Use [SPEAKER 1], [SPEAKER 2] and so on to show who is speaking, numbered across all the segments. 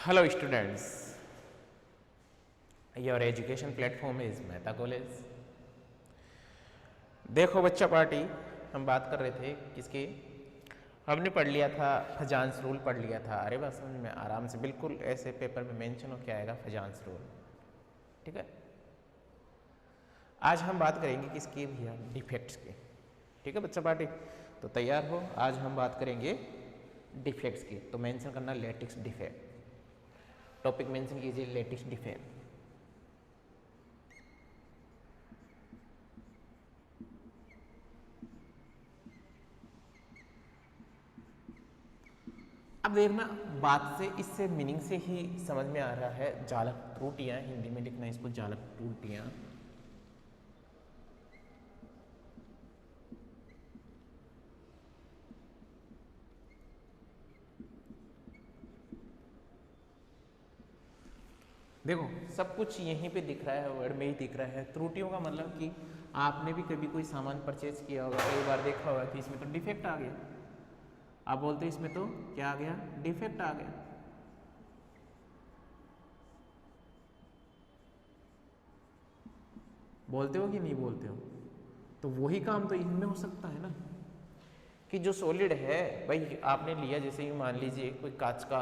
[SPEAKER 1] Hello students, your education platform is Mehta college. देखो बच्चा party, हम बात कर रहे थे किसकी? हमने पढ़ लिया था फजांस रूल पढ़ लिया था। अरे बस समझ में आराम से बिल्कुल ऐसे पेपर में मेंशन हो के आएगा फजांस रूल, ठीक है। आज हम बात करेंगे किसकी भैया? डिफेक्ट्स की, ठीक है बच्चा पार्टी। तो तैयार हो, आज हम बात करेंगे डिफेक्ट्स की। तो मेंशन करना लेटिक्स डिफेक्ट, टॉपिक मेंशन कीजिए लेटिक्स डिफेक्ट। अब देखना, बात से इससे मीनिंग से ही समझ में आ रहा है जालक त्रुटियां, हिंदी में लिखना इसको जालक त्रुटियां। देखो सब कुछ यहीं पे दिख रहा है, वर्ड में ही दिख रहा है। त्रुटियों का मतलब कि आपने भी कभी कोई सामान परचेज किया होगा, कई बार देखा होगा कि इसमें तो डिफेक्ट आ गया। आप बोलते इसमें तो क्या आ गया? डिफेक्ट आ गया। बोलते हो कि नहीं बोलते हो? तो वही काम तो इनमें हो सकता है ना, कि जो सॉलिड है भाई आपने लिया, जैसे ही मान लीजिए कोई कांच का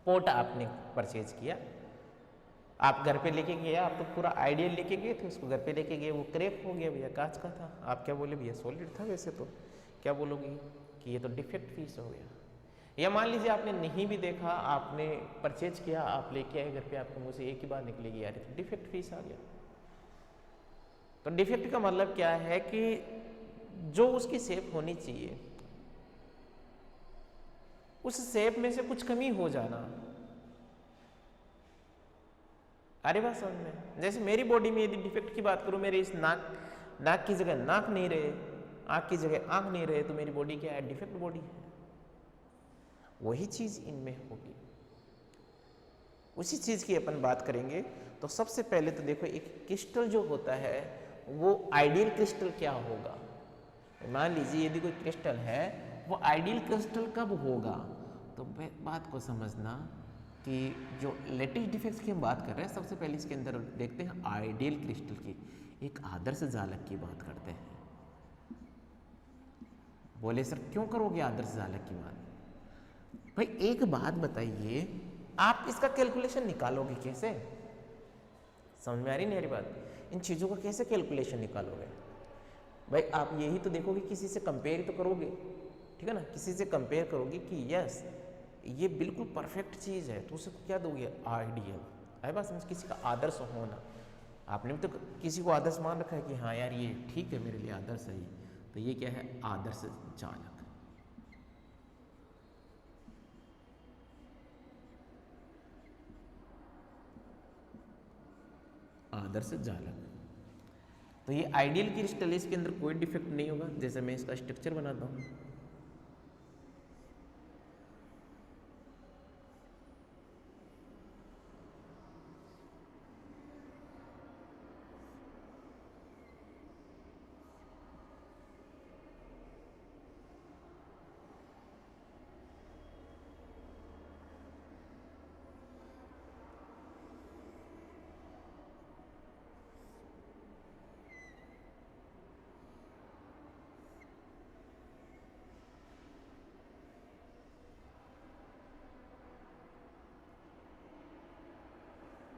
[SPEAKER 1] पोट आपने परचेज किया, आप घर पे लेके गए, आप तो पूरा आइडियल लेके गए थे, उसको घर पे लेके गए, वो क्रैक हो गया भैया, कांच का था। आप क्या बोले भैया? सॉलिड था। वैसे तो क्या बोलोगे कि ये तो डिफेक्ट पीस हो गया। या मान लीजिए आपने नहीं भी देखा, आपने परचेज किया, आप लेके आए घर पे, आपके मुंह से एक ही बात निकलेगी यार तो डिफेक्ट पीस आ गया। तो डिफेक्ट का मतलब क्या है कि जो उसकी शेप होनी चाहिए उस शेप में से कुछ कमी हो जाना। अरे बात समझ में, जैसे मेरी बॉडी में यदि डिफेक्ट की बात करूं, मेरे इस नाक की जगह नाक नहीं रहे, आंख की जगह आंख नहीं रहे, तो मेरी बॉडी क्या है? डिफेक्ट बॉडी है। वही चीज इनमें होगी, उसी चीज की अपन बात करेंगे। तो सबसे पहले तो देखो, एक क्रिस्टल जो होता है वो आइडियल क्रिस्टल क्या होगा? मान लीजिए यदि कोई क्रिस्टल है, वो आइडियल क्रिस्टल कब होगा? तो बात को समझना कि जो लेटेस्ट डिफेक्ट्स की हम बात कर रहे हैं, सबसे पहले इसके अंदर देखते हैं आइडियल क्रिस्टल की, एक आदर्श जालक की बात करते हैं। बोले सर क्यों करोगे आदर्श जालक की बात? भाई एक बात बताइए, आप इसका कैलकुलेशन निकालोगे कैसे? समझ में आ रही मेरी बात? इन चीज़ों का कैसे कैलकुलेशन निकालोगे? भाई आप यही तो देखोगे, किसी से कंपेयर तो करोगे, ठीक है ना, किसी से कंपेयर करोगे कि यस ये बिल्कुल परफेक्ट चीज़ है, तो उसे क्या दोगे? आइडियल। है बात समझ? किसी का आदर्श होना, आपने भी तो किसी को आदर्श मान रखा है कि हाँ यार ये ठीक है, मेरे लिए आदर्श है। तो ये क्या है? आदर्श चालक। आदर्श जालक। तो ये आइडियल क्रिस्टल, इसके अंदर कोई डिफेक्ट नहीं होगा। जैसे मैं इसका स्ट्रक्चर बनाता हूँ,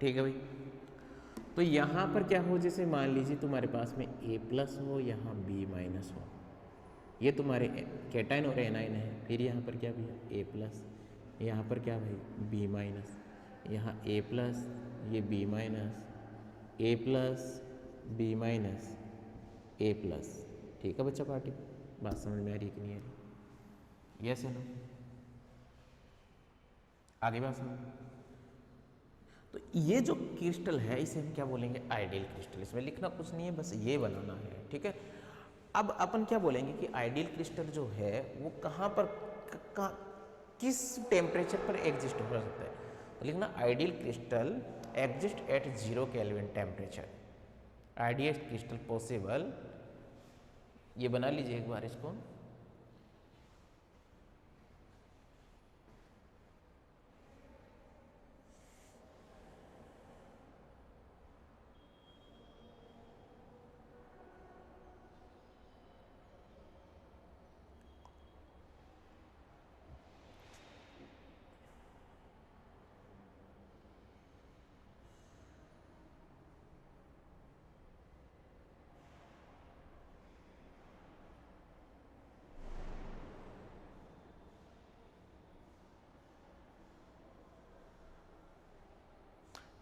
[SPEAKER 1] ठीक है भाई। तो यहाँ पर क्या हो, जैसे मान लीजिए तुम्हारे पास में ए प्लस हो, यहाँ बी माइनस हो, ये तुम्हारे कैटाइन और एनाइन है। फिर यहाँ पर क्या भैया? ए प्लस, यहाँ पर क्या भाई? बी माइनस, यहाँ ए प्लस, ये B minus, A plus, B minus, A plus. ठीक है बच्चा पार्टी, बात समझ में आ रही है कि नहीं आ रही? यस है ना? आगे बात समझ। तो ये जो क्रिस्टल है इसे हम क्या बोलेंगे? Ideal crystal. इसमें लिखना कुछ नहीं है, बस ये बनाना है, ठीक है। अब अपन क्या बोलेंगे कि आइडियल क्रिस्टल जो है वो कहाँ पर किस टेम्परेचर पर एग्जिस्ट हो सकता है? तो लिखना ideal crystal exist at 0 kelvin temperature. Ideal crystal possible, ये बना लीजिए एक बार इसको।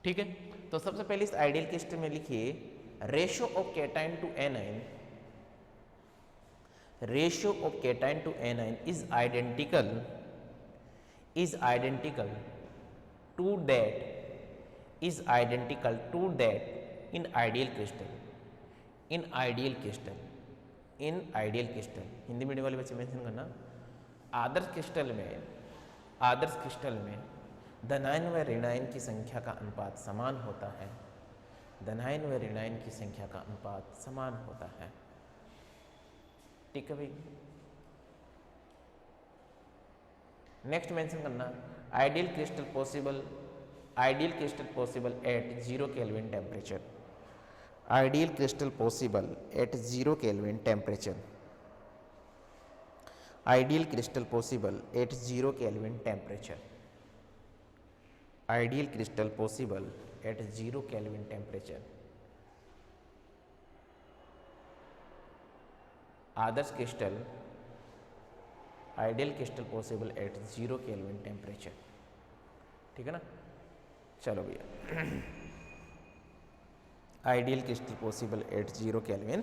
[SPEAKER 1] ठीक है, तो सबसे पहले इस आइडियल क्रिस्टल में लिखिए ratio of cation to anion, ratio of cation to anion is identical to that is identical to that in ideal crystal, in ideal crystal, in ideal crystal, Hindi medium वाले बच्चे मेंशन करना। आदर्श crystal में धनायन व ऋणायन की संख्या का अनुपात समान होता है, धनायन व ऋणायन की संख्या का अनुपात समान होता है। ठीक है भाई, नेक्स्ट मेंशन करना ideal crystal possible at 0 kelvin temperature, ideal crystal possible at 0 kelvin temperature, ideal crystal possible at 0 kelvin temperature, ideal crystal possible at 0 kelvin temperature. Adarsh crystal, ideal crystal possible at 0 kelvin temperature. ठीक है ना, चलो भैया ideal crystal possible at 0 kelvin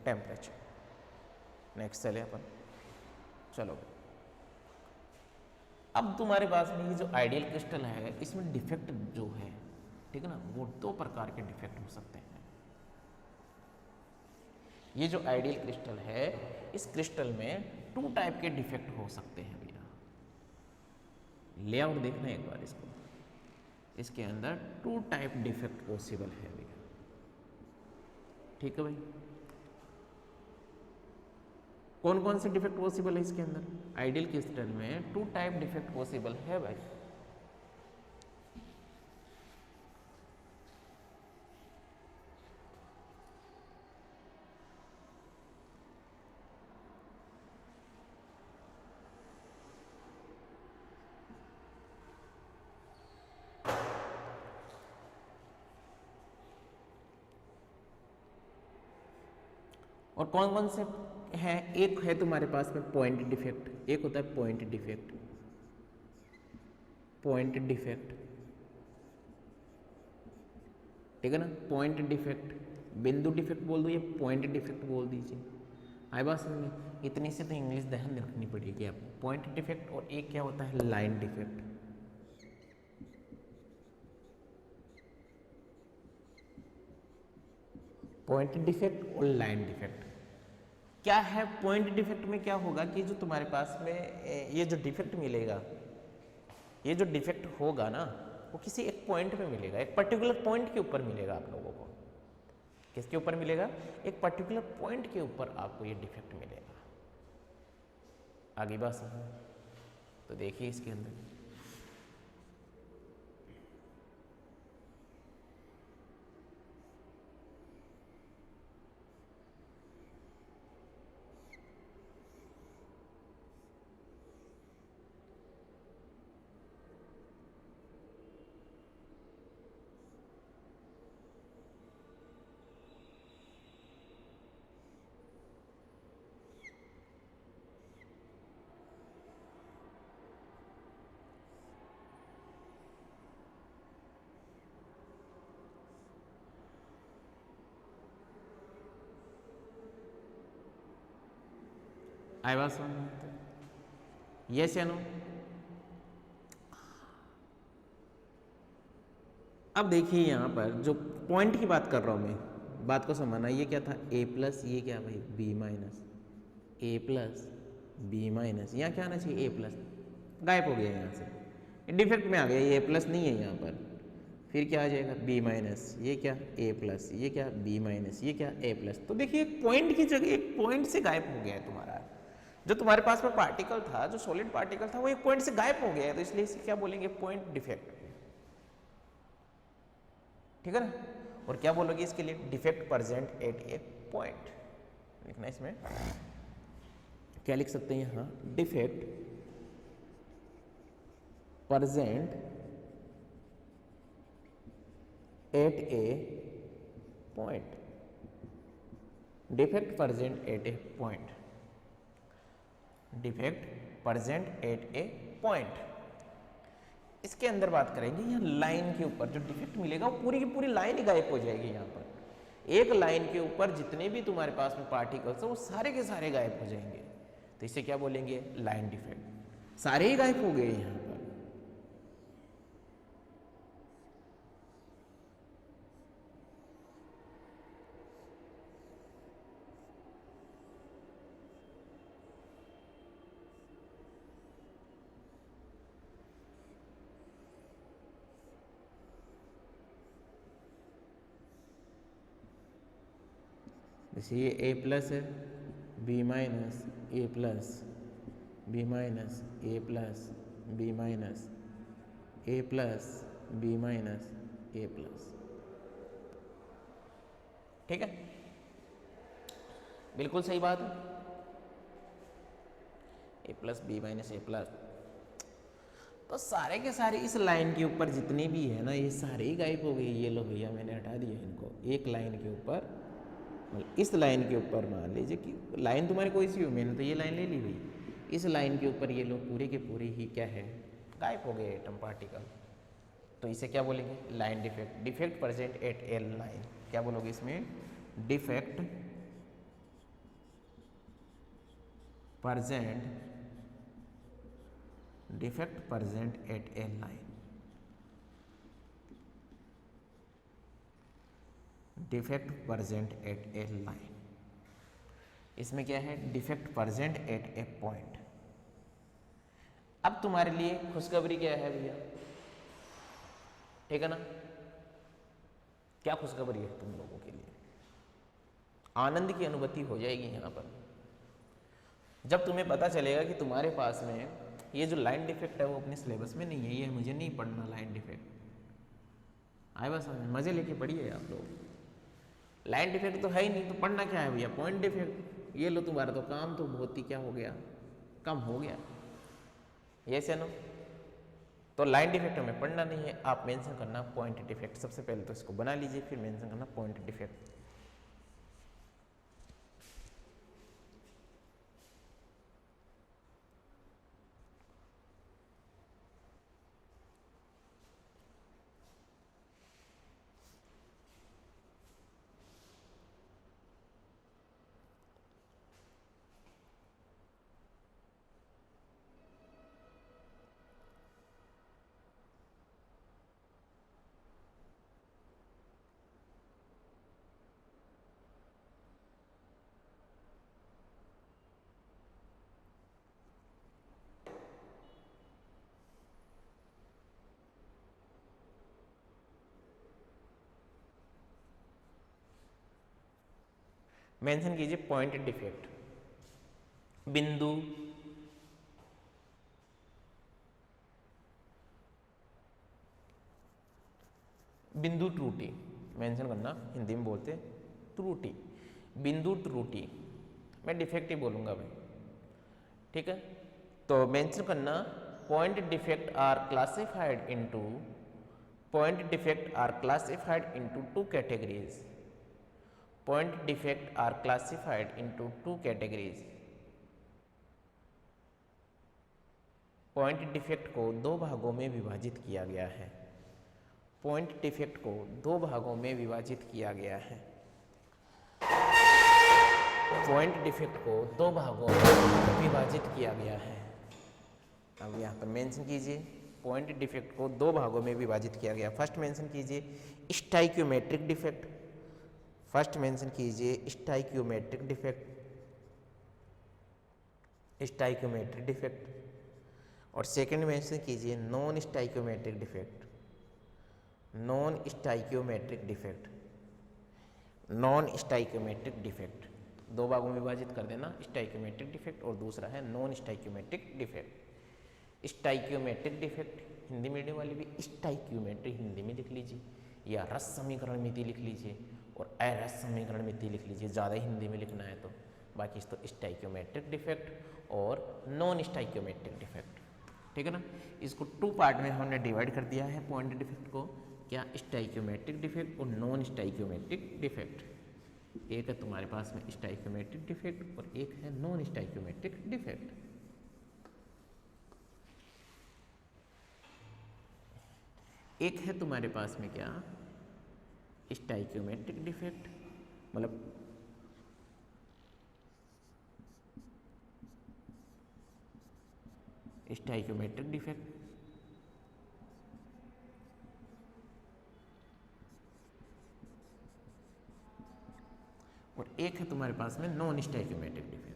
[SPEAKER 1] temperature. Next चले अपन, चलो अब तुम्हारे पास में ये जो आइडियल क्रिस्टल है इसमें डिफेक्ट जो है, ठीक है ना, वो दो प्रकार के डिफेक्ट हो सकते हैं। ये जो आइडियल क्रिस्टल है इस क्रिस्टल में 2 टाइप के डिफेक्ट हो सकते हैं भैया। लेआउट देखना एक बार इसको, इसके अंदर 2 टाइप डिफेक्ट पॉसिबल है भैया। ठीक है भाई, कौन कौन से डिफेक्ट पॉसिबल है इसके अंदर? आइडियल क्रिस्टल में 2 टाइप डिफेक्ट पॉसिबल है भाई। और कौन कौन से हैं? एक है तुम्हारे पास में पॉइंट डिफेक्ट, एक होता है पॉइंट डिफेक्ट, पॉइंट डिफेक्ट, ठीक है ना, पॉइंट डिफेक्ट, बिंदु डिफेक्ट बोल दो या पॉइंट डिफेक्ट बोल दीजिए। आई बात समझ में? इतनी से तो इंग्लिश ध्यान रखनी पड़ेगी आपको। पॉइंट डिफेक्ट और एक क्या होता है लाइन डिफेक्ट। पॉइंट डिफेक्ट और लाइन डिफेक्ट क्या है? पॉइंट डिफेक्ट में क्या होगा कि जो तुम्हारे पास में ये जो डिफेक्ट मिलेगा, ये जो डिफेक्ट होगा ना वो किसी एक पॉइंट पे मिलेगा, एक पर्टिकुलर पॉइंट के ऊपर मिलेगा आप लोगों को। किसके ऊपर मिलेगा? एक पर्टिकुलर पॉइंट के ऊपर आपको ये डिफेक्ट मिलेगा। आगे बात समझो तो देखिए इसके अंदर आई बात समझ में? यस या नो? अब देखिए यहाँ पर जो पॉइंट की बात कर रहा हूँ मैं, बात को समझना। ये क्या था a प्लस, ये क्या भाई b minus, a plus b minus, यहाँ क्या आना चाहिए a प्लस, गायब हो गया यहाँ से, डिफेक्ट में आ गया, ये a प्लस नहीं है यहाँ पर। फिर क्या आ जाएगा b माइनस, ये क्या a प्लस, ये क्या b माइनस, ये क्या a प्लस। तो देखिए एक पॉइंट की जगह एक पॉइंट से गायब हो गया है तुम्हारा, जो तुम्हारे पास में पार्टिकल था, जो सॉलिड पार्टिकल था वो एक पॉइंट से गायब हो गया है, तो इसलिए इसे क्या बोलेंगे? Point defect. ठीक है ना? और क्या बोलोगे इसके लिए? Defect present at A point. लिखना इसमें क्या लिख सकते हैं यहाँ? Defect present at A point, defect present at A point, defect present at A point. इसके अंदर बात करेंगे यहाँ लाइन के ऊपर जो डिफेक्ट मिलेगा वो पूरी की पूरी लाइन ही गायब हो जाएगी। यहाँ पर एक लाइन के ऊपर जितने भी तुम्हारे पास में पार्टिकल्स है वो सारे के सारे गायब हो जाएंगे, तो इसे क्या बोलेंगे? Line defect. सारे ही गायब हो गए यहाँ पर। जैसे ये ए प्लस है, B minus, A plus, B minus, A plus, B minus, A plus, B minus, A plus. ठीक है, बिल्कुल सही बात है। ए plus, B minus, A plus, तो सारे के सारे इस लाइन के ऊपर जितने भी है ना ये सारे ही गायब हो गए। ये लो भैया मैंने हटा दिया इनको। एक लाइन के ऊपर, इस लाइन के ऊपर मान लीजिए कि लाइन तुम्हारी कोई सी हो, मैंने तो ये लाइन ले ली भाई। इस लाइन के ऊपर ये लोग पूरे के पूरे ही क्या है? गायब हो गए एटम पार्टिकल। तो इसे क्या बोलेंगे? Line defect. Defect present at L line. क्या बोलोगे इसमें? Defect present, defect present at L line. Defect present at A line. इसमें क्या है? Defect present at A point. अब तुम्हारे लिए खुशखबरी क्या है भैया? ठीक है ना? क्या खुशखबरी है तुम लोगों के लिए? आनंद की अनुभूति हो जाएगी यहाँ पर जब तुम्हें पता चलेगा कि तुम्हारे पास में ये जो लाइन डिफेक्ट है वो अपने सिलेबस में नहीं है। ये मुझे नहीं पढ़ना लाइन डिफेक्ट। आए बस मजे लेके पढ़िए आप लोग। लाइन डिफेक्ट तो है ही नहीं तो पढ़ना क्या है भैया? Point defect. ये लो तुम्हारा तो काम तो बहुत ही क्या हो गया? कम हो गया। ये से नो तो लाइन डिफेक्ट हमें पढ़ना नहीं है। आप मेंशन करना पॉइंट डिफेक्ट। सबसे पहले तो इसको बना लीजिए, फिर मेंशन करना पॉइंट डिफेक्ट। मेंशन कीजिए पॉइंट डिफेक्ट। बिंदु बिंदु त्रुटि मेंशन करना, हिंदी में बोलते त्रुटि। बिंदु त्रुटि मैं डिफेक्ट ही बोलूंगा भाई। ठीक है, तो मेंशन करना point defect are classified into, point defect are classified into two categories. Point defect are classified into two categories. Point defect को दो भागों में विभाजित किया गया है। पॉइंट डिफेक्ट को दो भागों में विभाजित किया गया है। पॉइंट डिफेक्ट को दो भागों में विभाजित किया गया है। अब यहाँ पर मेंशन कीजिए पॉइंट डिफेक्ट को दो भागों में विभाजित किया गया। फर्स्ट मेंशन कीजिए स्टाइक्योमेट्रिक डिफेक्ट। फर्स्ट मेंशन कीजिए स्टाइक्योमेट्रिक डिफेक्ट, स्टाइक्योमेट्रिक डिफेक्ट। और सेकंड मेंशन कीजिए non stoichiometric defect, non stoichiometric defect, non stoichiometric defect. दो भागों में विभाजित कर देना, स्टाइक्योमेट्रिक डिफेक्ट और दूसरा है non stoichiometric defect. Stoichiometric defect Hindi medium वाले भी स्टाइक्योमेट्रिक हिंदी में लिख लीजिए, या रस समीकरण मिति लिख लीजिए और अरस समीकरण मिति लिख लीजिए, ज़्यादा हिंदी में लिखना है तो। बाकी तो स्टाइक्योमेट्रिक डिफेक्ट और नॉन स्टाइक्योमेट्रिक डिफेक्ट। ठीक है ना? इसको टू पार्ट में हमने डिवाइड कर दिया है पॉइंट डिफेक्ट को, क्या स्टाइक्योमेट्रिक डिफेक्ट और नॉन स्टाइक्योमेट्रिक डिफेक्ट। एक है तुम्हारे पास में स्टाइक्योमेट्रिक डिफेक्ट और एक है नॉन स्टाइक्योमेट्रिक डिफेक्ट। एक है तुम्हारे पास में क्या, स्टाइक्योमेट्रिक डिफेक्ट, मतलब स्टाइक्योमेट्रिक डिफेक्ट, और एक है तुम्हारे पास में non stoichiometric defect.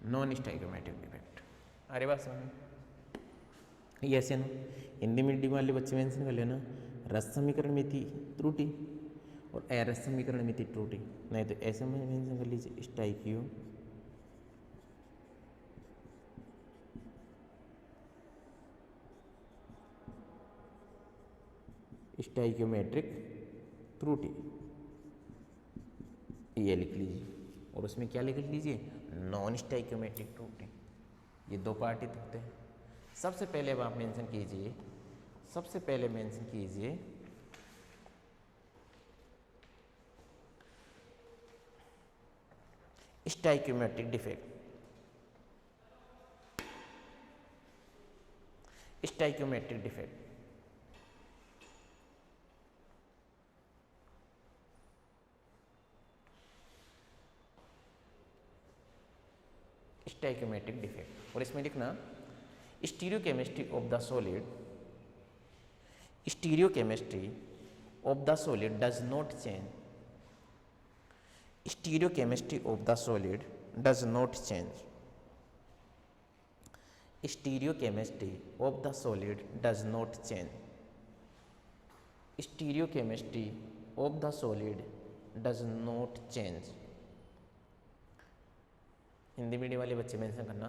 [SPEAKER 1] Non stoichiometric defect, अरे बात समझ ये ऐसे ना, हिंदी मीडियम वाले बच्चे मेंशन कर लेना, रस समीकरण में थी त्रुटि और अरस समीकरण में थी त्रुटि, नहीं तो ऐसे में मेंशन कर लीजिए स्टाइक्योमेट्रिक त्रुटि, ये लिख लीजिए, और उसमें क्या लिख लीजिए, नॉन स्टाइक्योमेट्रिक त्रुटि। ये दो पार्टित होते हैं। सबसे पहले अब आप मेंशन कीजिए, सबसे पहले मेंशन कीजिए stoichiometric defect, stoichiometric defect, stoichiometric defect, और इसमें लिखना stereochemistry of the solid, stereochemistry of the solid does not change, stereochemistry of the solid does not change, stereochemistry of the solid does not change, stereochemistry of the solid does not change. Hindi medium वाले बच्चे mention करना,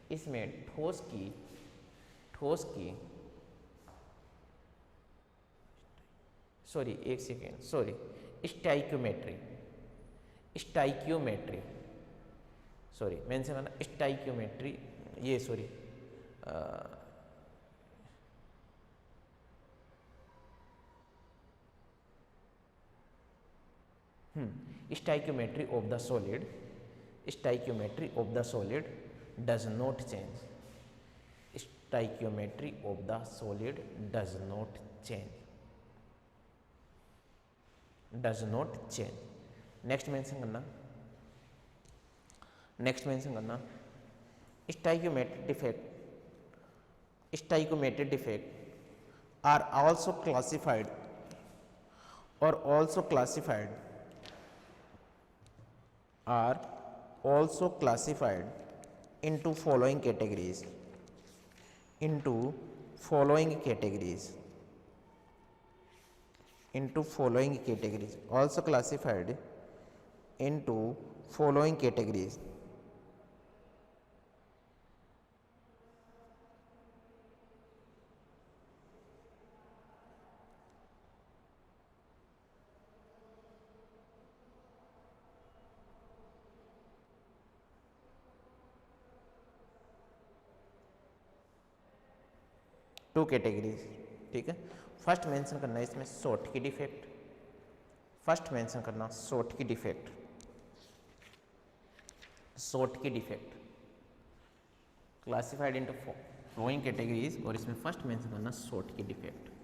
[SPEAKER 1] इसमें ठोस की sorry एक second, sorry stoichiometry sorry mention करना, stoichiometry, ये sorry stoichiometry of the solid, stoichiometry of the solid does not change, stoichiometry of the solid does not change, does not change. Next mention करना, stoichiometric defect are also classified into following categories, also classified into following categories. Two categories, ठीक है। First mention करना है इसमें short की defect, first mention करना short की defect, classified into following categories, और इसमें फर्स्ट मेंशन करना शॉर्ट की डिफेक्ट।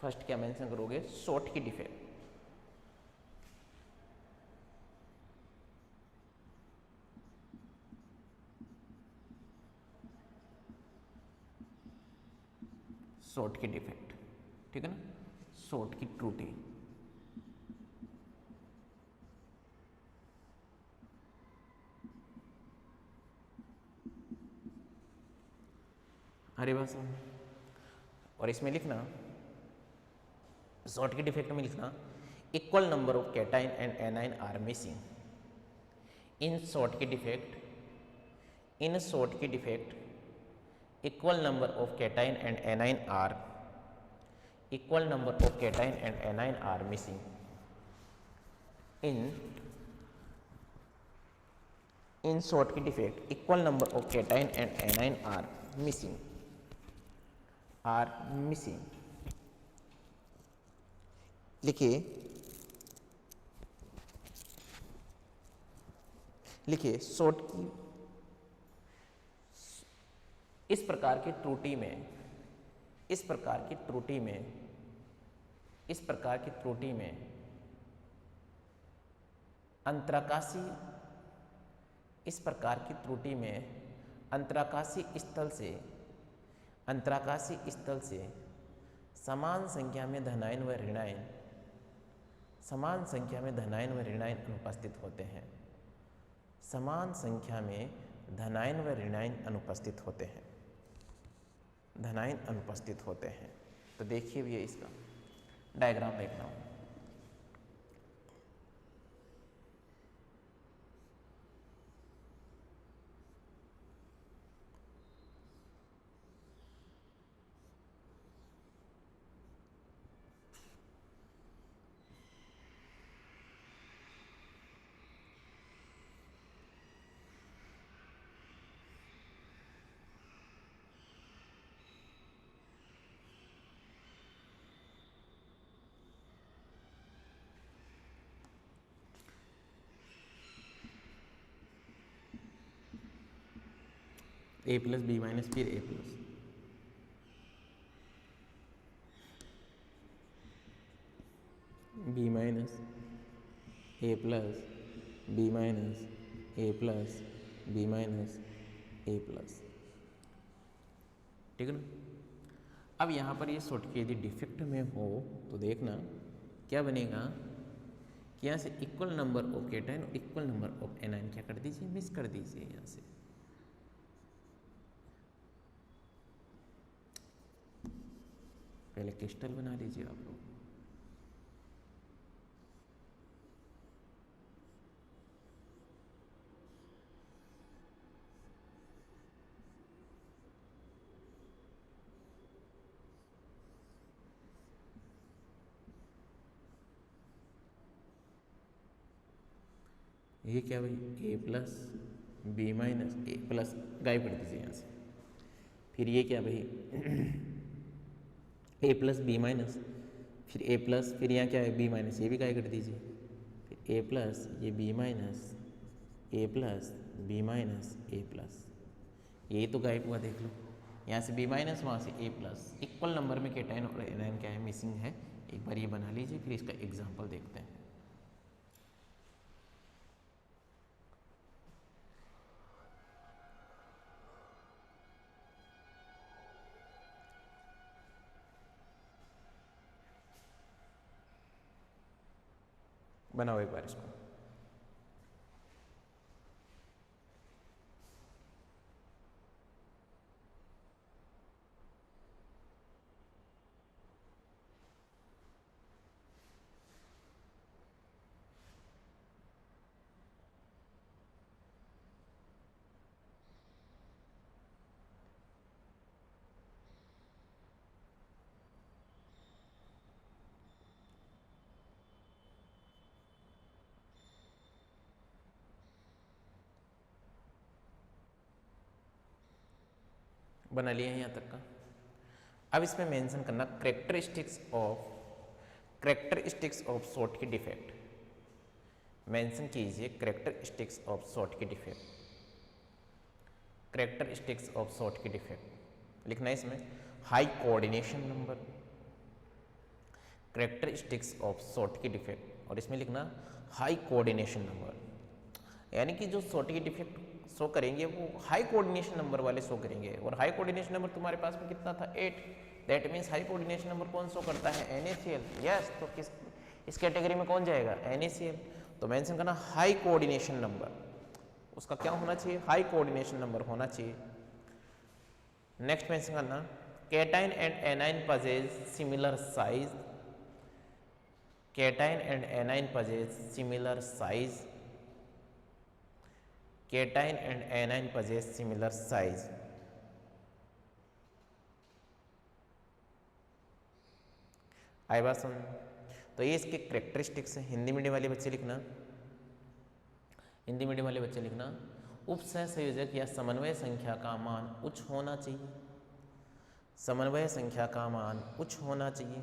[SPEAKER 1] फर्स्ट क्या मेंशन करोगे, शॉर्ट की डिफेक्ट, शॉर्ट की डिफेक्ट, ठीक है ना, शॉर्ट की त्रुटि। अरे बस, और इसमें लिखना शॉर्ट की डिफेक्ट में लिखना equal number of cation and anion are missing. In short की defect equal number of cation and anion are equal number of cation and anion are missing in Schottky defect, equal number of cation and anion are missing लिखिए Schottky इस प्रकार की त्रुटि में अंतराकाशी स्थल से समान संख्या में धनायन व ऋणायन अनुपस्थित होते हैं। समान संख्या में धनायन व ऋणायन अनुपस्थित होते हैं। तो देखिए भैया इसका डायग्राम देखना हूँ। ए प्लस बी माइनस फिर ए plus B minus A plus B minus A plus B minus A plus, ठीक है ना। अब यहाँ पर ये Schottky यदि डिफेक्ट में हो तो देखना क्या बनेगा कि यहाँ से इक्वल नंबर ऑफ केटाइन और इक्वल नंबर ऑफ एनाइन क्या कर दीजिए, मिस कर दीजिए। यहाँ से पहले क्रिस्टल बना लीजिए आप लोग। ये क्या भाई, ए plus B minus A plus गायब कर दीजिए यहाँ से। फिर ये क्या भाई, ए प्लस बी माइनस फिर ए प्लस फिर यहाँ क्या है बी माइनस, ये भी गायब कर दीजिए। फिर ए प्लस ये B minus A plus B minus A plus, यही तो गायब हुआ देख लो। यहाँ से बी माइनस वहाँ से ए प्लस, इक्वल नंबर में केटाइन और एनाइन क्या है, मिसिंग है। एक बार ये बना लीजिए, फिर इसका एग्जाम्पल देखते हैं। बनाओ एक बार इसको। बना लिया है यहाँ तक का। अब इसमें मेंशन करना characteristics of Schottky defect. Mention कीजिए characteristics of Schottky defect. Characteristics of Schottky defect लिखना है इसमें high coordination number, characteristics of Schottky defect, और इसमें लिखना हाई कोऑर्डिनेशन नंबर। यानी कि जो Schottky डिफेक्ट शो करेंगे वो हाई कोऑर्डिनेशन नंबर वाले शो करेंगे। और हाई कोऑर्डिनेशन नंबर तुम्हारे पास में कितना था, 8। That means high coordination number कौन शो करता है, NaCl। यस, तो किस इस कैटेगरी में कौन जाएगा, NaCl। तो मेंशन करना हाई कोऑर्डिनेशन नंबर, उसका क्या होना चाहिए, हाई कोऑर्डिनेशन नंबर होना चाहिए। नेक्स्ट मेंशन करना cation and A9 पजेज similar size, cation and A9 पजेज similar size, cation and anion possess similar size. आई बात समझ में? तो ये इसके करेक्टरिस्टिक्स हैं। हिंदी मीडियम वाले बच्चे लिखना, हिंदी मीडियम वाले बच्चे लिखना, उपसह संयोजक या समन्वय संख्या का मान उच्च होना चाहिए। समन्वय संख्या का मान उच्च होना चाहिए।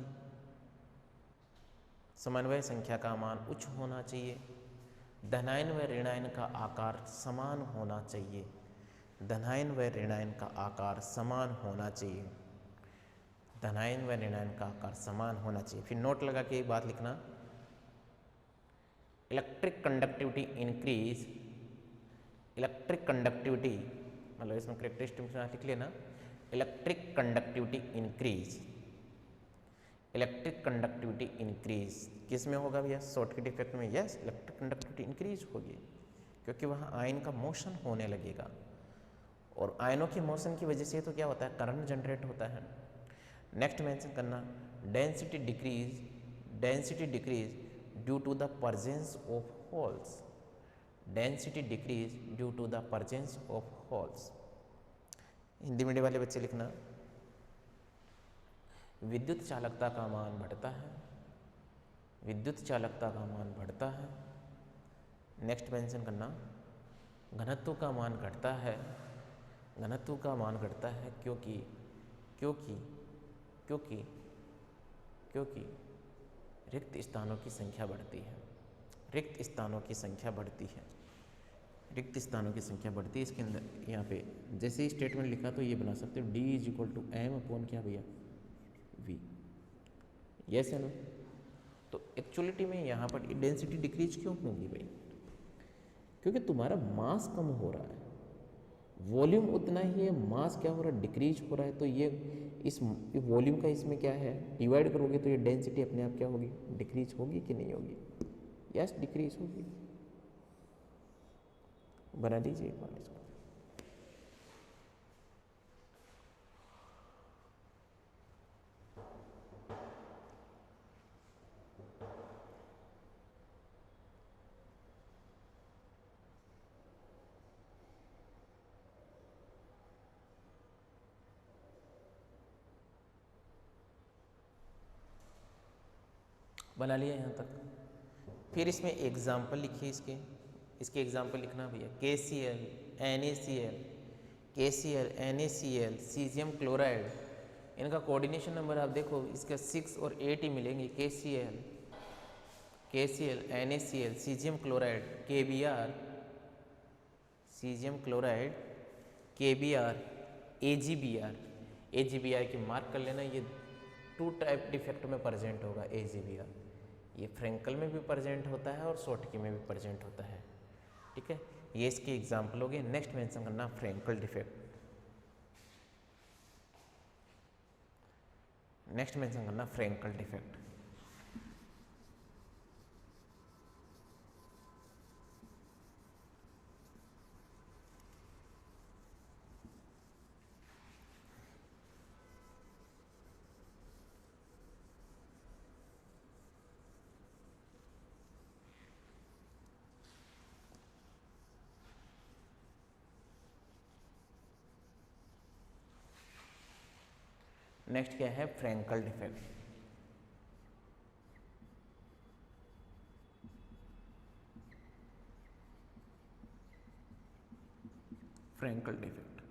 [SPEAKER 1] समन्वय संख्या का मान उच्च होना चाहिए। धनायन व ऋणायन का आकार समान होना चाहिए। धनायन व ऋणायन का आकार समान होना चाहिए। धनायन व ऋणायन का आकार समान होना चाहिए। फिर नोट लगा के एक बात लिखना, electric conductivity increase, electric conductivity मतलब इसमें करेक्टरिस्टिक्स लिख लेना, electric conductivity increase, electric conductivity increase किस में होगा भैया? शॉर्टकट इफेक्ट में। यस, इलेक्ट्रिक कंडक्टिविटी इंक्रीज होगी क्योंकि वहाँ आयन का मोशन होने लगेगा, और आयनों के मोशन की वजह से तो क्या होता है? करंट जनरेट होता है। नेक्स्ट मेंशन करना, density decrease, density decrease due to the presence of holes, density decrease due to the presence of holes. Hindi medium वाले बच्चे लिखना, विद्युत चालकता का मान बढ़ता है, विद्युत चालकता का मान बढ़ता है। नेक्स्ट मेंशन करना, घनत्व का मान घटता है, घनत्व का मान घटता है क्योंकि क्योंकि क्योंकि क्योंकि रिक्त स्थानों की संख्या बढ़ती है, रिक्त स्थानों की संख्या बढ़ती है, रिक्त स्थानों की संख्या बढ़ती है। इसके अंदर यहाँ पे जैसे ही स्टेटमेंट लिखा तो ये बना सकते हो, D is equal to M upon क्या भैया? वी। यस है ना? तो एक्चुअलिटी में यहाँ पर डेंसिटी डिक्रीज क्यों होगी भाई? क्योंकि तुम्हारा मास कम हो रहा है, वॉल्यूम उतना ही है, मास क्या हो रहा है? डिक्रीज हो रहा है। तो ये इस वॉल्यूम का इसमें क्या है? डिवाइड करोगे तो ये डेंसिटी अपने आप क्या होगी? डिक्रीज होगी कि नहीं होगी? यस, डिक्रीज होगी। बना दीजिए एक बार इसको। बना लिया यहाँ तक। फिर इसमें एग्जाम्पल लिखिए, इसके एग्जाम्पल लिखना भैया, KCl, NaCl, KCl, NaCl, caesium chloride, इनका कोऑर्डिनेशन नंबर आप देखो, इसका 6 और 8 ही मिलेंगे। KCl, NaCl, caesium chloride, KBr, caesium chloride, KBr, AgBr, AgBr की मार्क कर लेना। ये 2 टाइप डिफेक्ट में प्रेजेंट होगा AgBr। ये फ्रेंकल में भी प्रेजेंट होता है और शॉर्टकी में भी प्रेजेंट होता है। ठीक है, ये इसके एग्जाम्पल हो गए। नेक्स्ट मेंशन करना फ्रेंकल डिफेक्ट, नेक्स्ट मेंशन करना फ्रेंकल डिफेक्ट। नेक्स्ट क्या है? Frenkel defect. फ्रेंकल डिफेक्ट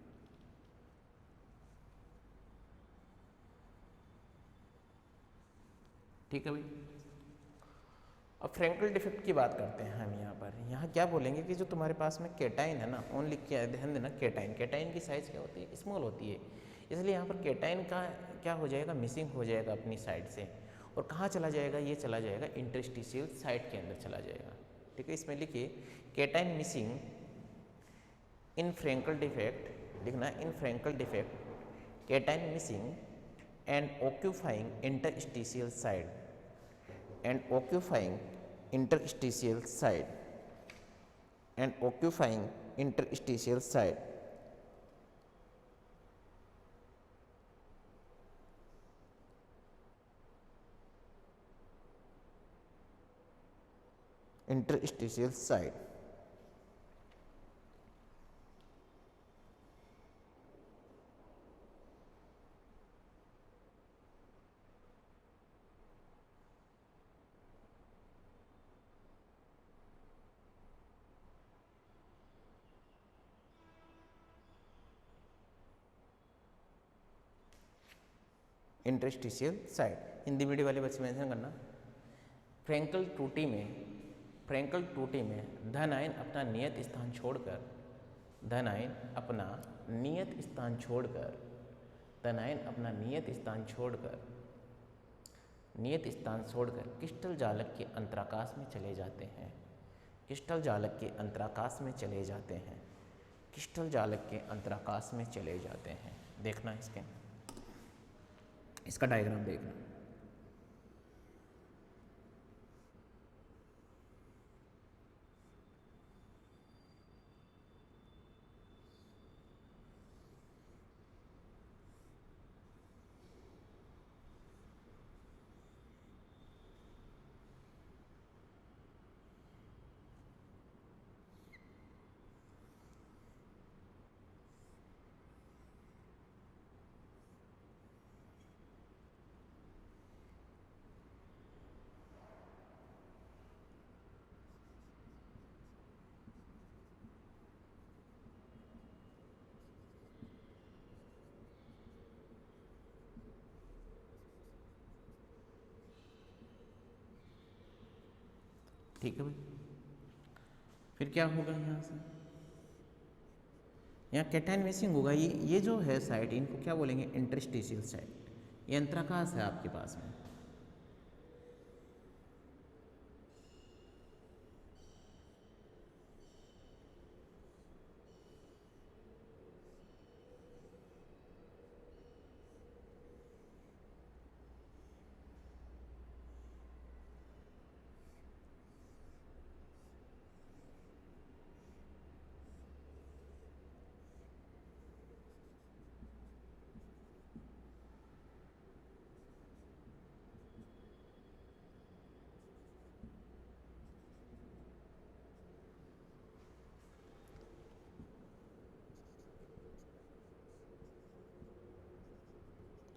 [SPEAKER 1] ठीक है भाई। अब फ्रेंकल डिफेक्ट की बात करते हैं हम यहाँ पर। यहाँ क्या बोलेंगे कि जो तुम्हारे पास में केटाइन है ना, ओनली क्या ध्यान देना, केटाइन, केटाइन की साइज़ क्या होती है? स्मॉल होती है। इसलिए यहाँ पर केटाइन का क्या हो जाएगा? मिसिंग हो जाएगा अपनी साइड से। और कहाँ चला जाएगा? ये चला जाएगा इंटरस्टिशियल साइड के अंदर चला जाएगा। ठीक है, इसमें लिखिए cation missing in Frenkel defect, लिखना in Frenkel defect cation missing and occupying interstitial site, and occupying interstitial side, and occupying interstitial side, interstitial side। Interstitial site. Hindi medium वाले बच्चे मेंशन करना। फ्रैंकल त्रुटि में धन आयन अपना नियत स्थान छोड़कर धन आयन अपना नियत स्थान छोड़कर क्रिस्टल जालक के अंतराकाश में चले जाते हैं। क्रिस्टल जालक के अंतराकाश में चले जाते हैं। देखना इसका डायग्राम देखना। ठीक है भाई, फिर क्या होगा यहाँ से, यहाँ कैटायन मिसिंग होगा। ये जो है साइट, इनको क्या बोलेंगे, इंटरस्टिशियल साइट। ये अंतराकाश है आपके पास में।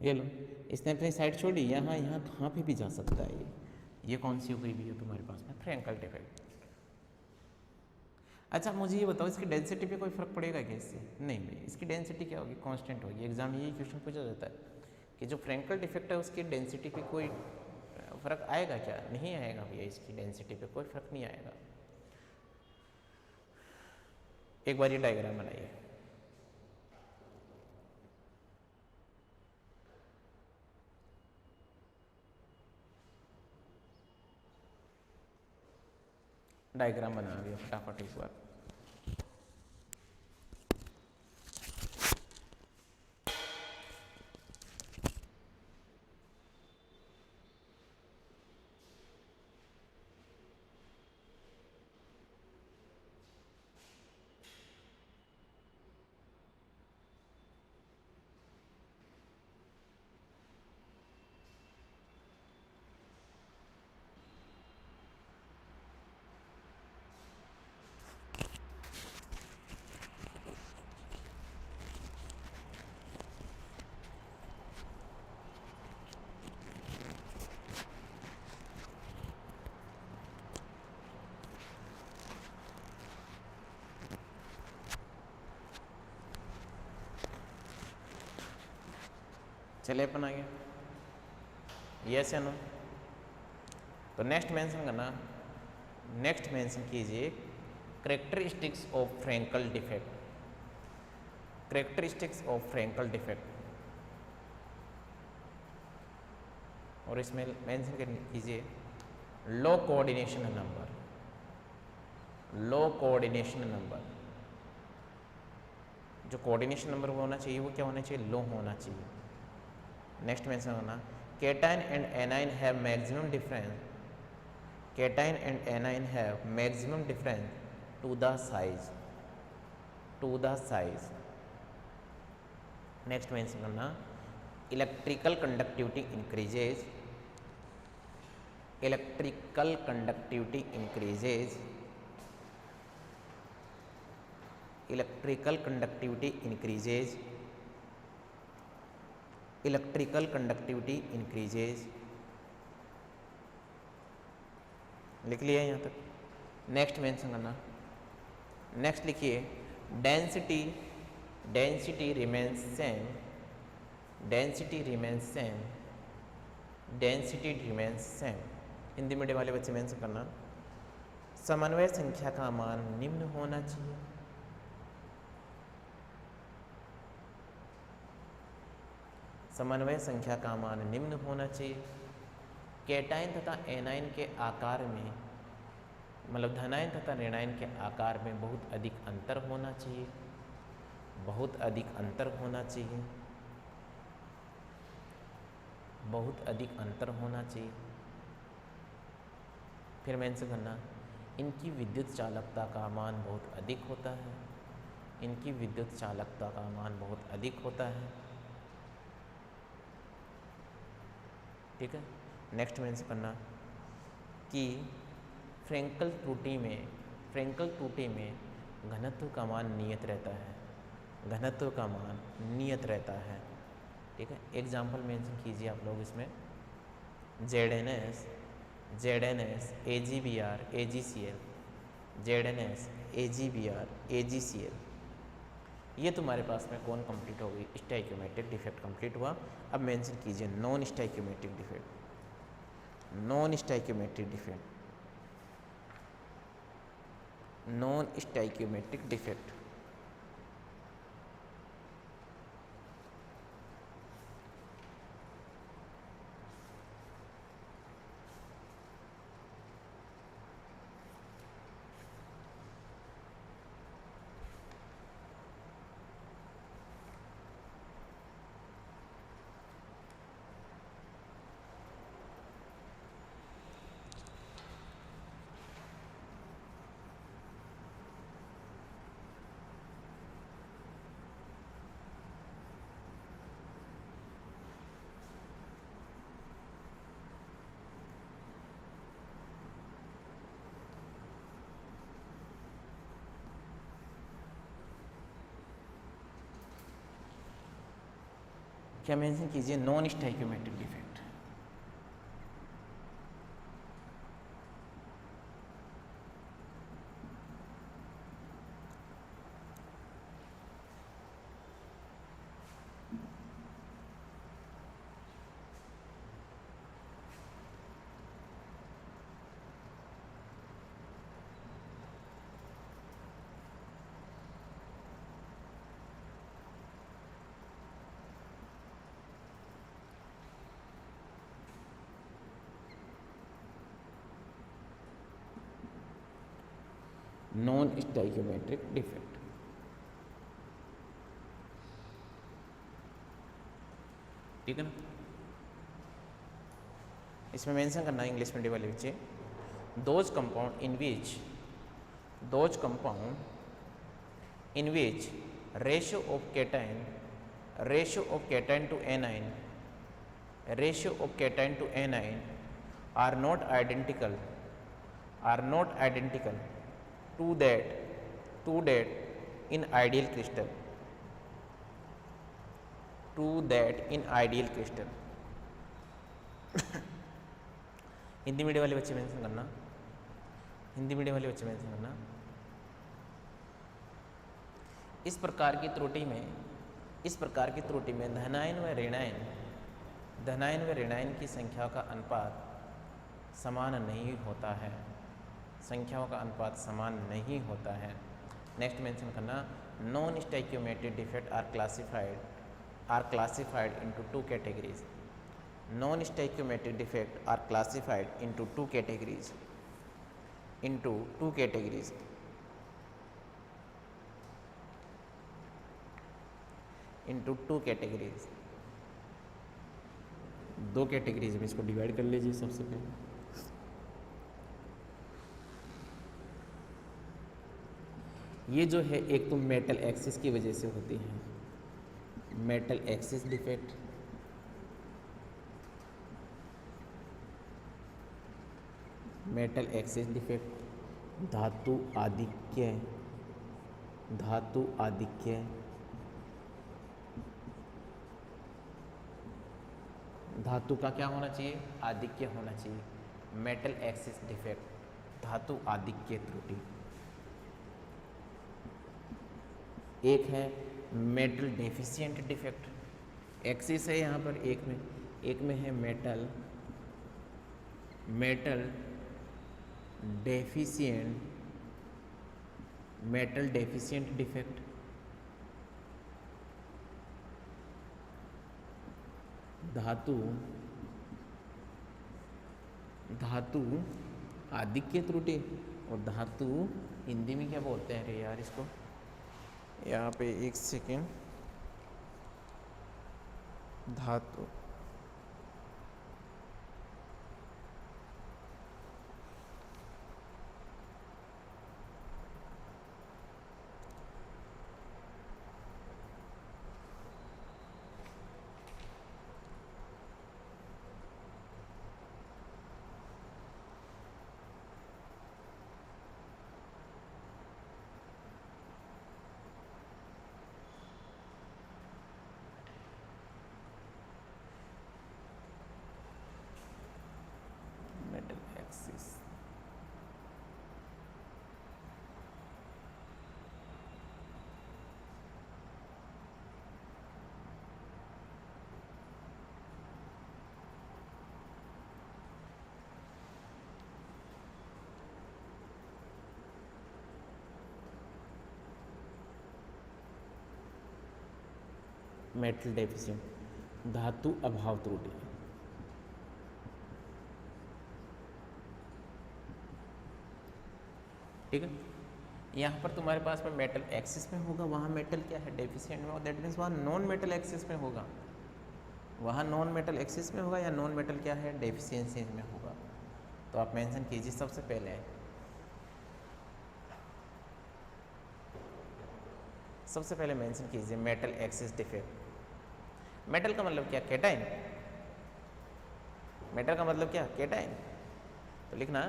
[SPEAKER 1] ये लो, इसने अपनी साइड छोड़ी, यहाँ कहाँ पे भी जा सकता है। ये कौन सी हो गई भी है तुम्हारे पास में, फ्रैंकल डिफेक्ट। अच्छा मुझे ये बताओ, इसकी डेंसिटी पे कोई फर्क पड़ेगा क्या इससे? नहीं भाई, इसकी डेंसिटी क्या होगी, कांस्टेंट होगी। एग्जाम में यही क्वेश्चन पूछा जाता है कि जो फ्रैंकल डिफेक्ट है उसकी डेंसिटी पे कोई फर्क आएगा क्या? नहीं आएगा भैया, इसकी डेंसिटी पे कोई फर्क नहीं आएगा। एक बार ये डायग्राम बनाइए। डायग्राम बना दिया फटाफट एक बार। चले अपन आगे, यस या नो? तो नेक्स्ट मेंशन करना, नेक्स्ट मेंशन कीजिए characteristics of Frenkel defect. Characteristics of Frenkel defect, और इसमें मेंशन कीजिए low coordination number. Low coordination number, जो कोऑर्डिनेशन नंबर होना चाहिए वो क्या होना चाहिए, लो होना चाहिए। नेक्स्ट मेंशन होना cation and anion have maximum difference, cation and anion have maximum difference to the size, to the size. Next mention करना electrical conductivity increases, electrical conductivity increases, electrical conductivity increases, electrical conductivity increases. लिख लिया यहाँ तक? Next mention करना, next लिखिए density, density remains same, density remains same density remains same. Hindi medium वाले बच्चे mention करना, समन्वय संख्या का मान निम्न होना चाहिए। समन्वय संख्या का मान निम्न होना चाहिए। कैटायन तथा एनायन के आकार में, मतलब धनायन तथा ऋणायन के आकार में बहुत अधिक अंतर होना चाहिए। बहुत अधिक अंतर होना चाहिए। बहुत अधिक अंतर होना चाहिए। फिर मेंशन करना, इनकी विद्युत चालकता का मान बहुत अधिक होता है। इनकी विद्युत चालकता का मान बहुत अधिक होता है। ठीक है। नेक्स्ट मेंशन करना कि फ्रेंकल त्रुटि में घनत्व का मान नियत रहता है। घनत्व का मान नियत रहता है। ठीक है। एग्जाम्पल मेंशन कीजिए आप लोग इसमें, ZNS AgBr AgCl, ZNS AgBr AgCl, ये तुम्हारे पास में कौन कंप्लीट हो गई? स्टोइकियोमेट्रिक डिफेक्ट कंप्लीट हुआ। अब मेंशन कीजिए non stoichiometric defect. Non stoichiometric defect, non stoichiometric defect. क्या मेंशन कीजिए? Non stoichiometric defect. Non stoichiometric defect. ठीक है ना। इसमें मेंशन करना है इंग्लिश मीडियम वाले बच्चे, those compound in which ratio of cation to anion are not identical to that in ideal crystal, हिंदी मीडियम वाले बच्चे मेंशन करना, इस प्रकार की त्रुटि में धनायन व ऋणायन की संख्या का अनुपात समान नहीं होता है। संख्याओं का अनुपात समान नहीं होता है। नेक्स्ट मेंशन करना, non stoichiometric defect are classified into two categories. Non stoichiometric defect are classified into two categories. दो कैटेगरीज में इसको डिवाइड कर लीजिए। सबसे पहले ये जो है, एक तो मेटल एक्सिस की वजह से होती है, मेटल एक्सिस डिफेक्ट। धातु आधिक्य। धातु का क्या होना चाहिए? आधिक्य होना चाहिए। मेटल एक्सिस डिफेक्ट, धातु आधिक्य त्रुटि। एक है मेटल डेफिशिएंट डिफेक्ट, एक्सिस है यहाँ पर, एक में है metal metal deficient, metal deficient defect, धातु धातु आधिक्य त्रुटि। और धातु हिंदी में क्या बोलते हैं रे यार इसको, यहाँ पे एक सेकेंड, धातु मेटल एक्सिस, मेटल डेफिशिएंट, धातु अभाव त्रुटि। ठीक है, यहाँ पर तुम्हारे पास में मेटल एक्सिस में होगा, वहाँ मेटल क्या है डेफिशिएंट में, और दैट मीन्स वहाँ नॉन मेटल एक्सिस में होगा, वहाँ नॉन मेटल एक्सिस में होगा या नॉन मेटल क्या है डेफिशिएंसी में होगा। तो आप मेंशन कीजिए सबसे पहले, सबसे पहले मेंशन कीजिए मेटल एक्सिस डिफेक्ट। मेटल का मतलब क्या, केटाइन, मेटल का मतलब क्या केटाइन। तो लिखना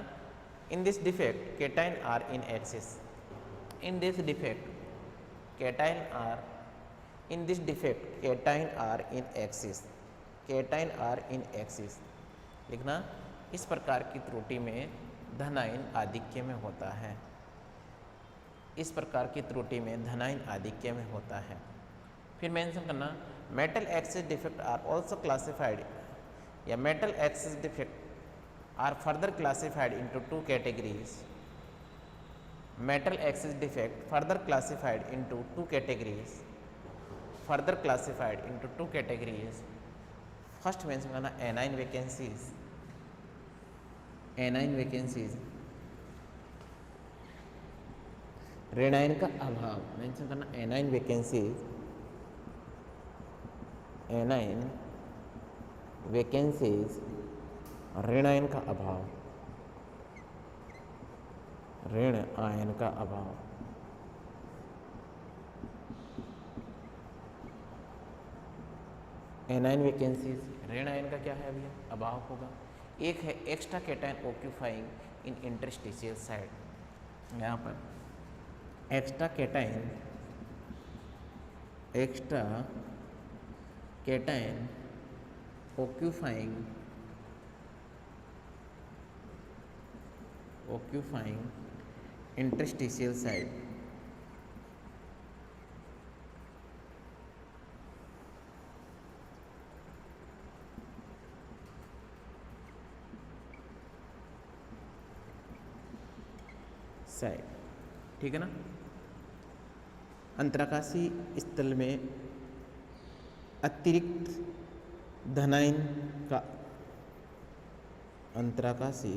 [SPEAKER 1] in this defect cation are in excess, in this defect cation are, in this defect cation are in excess, cation are in excess. लिखना इस प्रकार की त्रुटि में धनायन आधिक्य में होता है, इस प्रकार की त्रुटि में धनायन आधिक्य में होता है। फिर मेंशन करना metal excess defect are also classified, या metal excess defect are further classified into two categories, metal excess defect further classified into two categories, further classified into two categories. First mention करना anion vacancies, anion vacancies, रेनाइन का अभाव, mention करना anion vacancies, anion vacancies, ऋणायन का अभाव, ऋण ion का अभाव। एनाइन वैकेंसीज, ऋण आयन का क्या है अभी अभाव होगा। एक है एक्स्ट्रा कैटायन ऑक्यूपाइंग इन इंटरस्टिशियल साइड, यहाँ पर extra cation, extra cation occupying, occupying interstitial side, side. ठीक है ना। अंतराकाशी स्थल में अतिरिक्त धनायन का, अंतराकाशी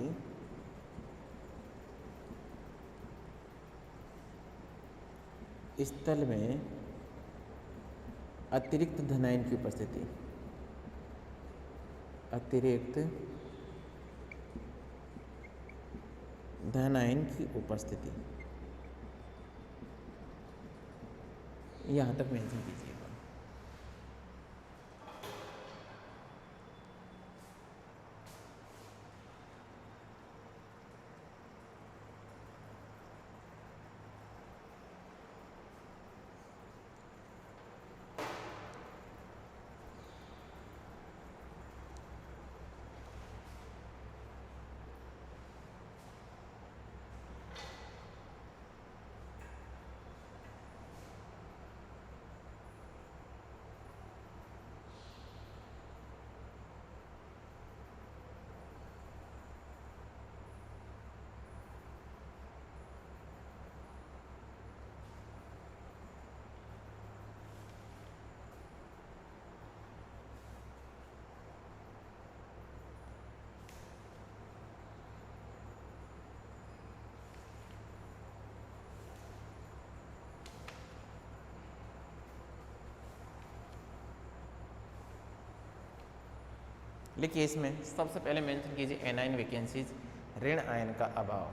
[SPEAKER 1] स्थल में अतिरिक्त धनायन की उपस्थिति, अतिरिक्त धनायन की उपस्थिति, यहाँ तक मेंशन कीजिएगा। लिखिए इसमें सबसे पहले मेंशन कीजिए एनाइन वैकेंसीज, ऋण आयन का अभाव।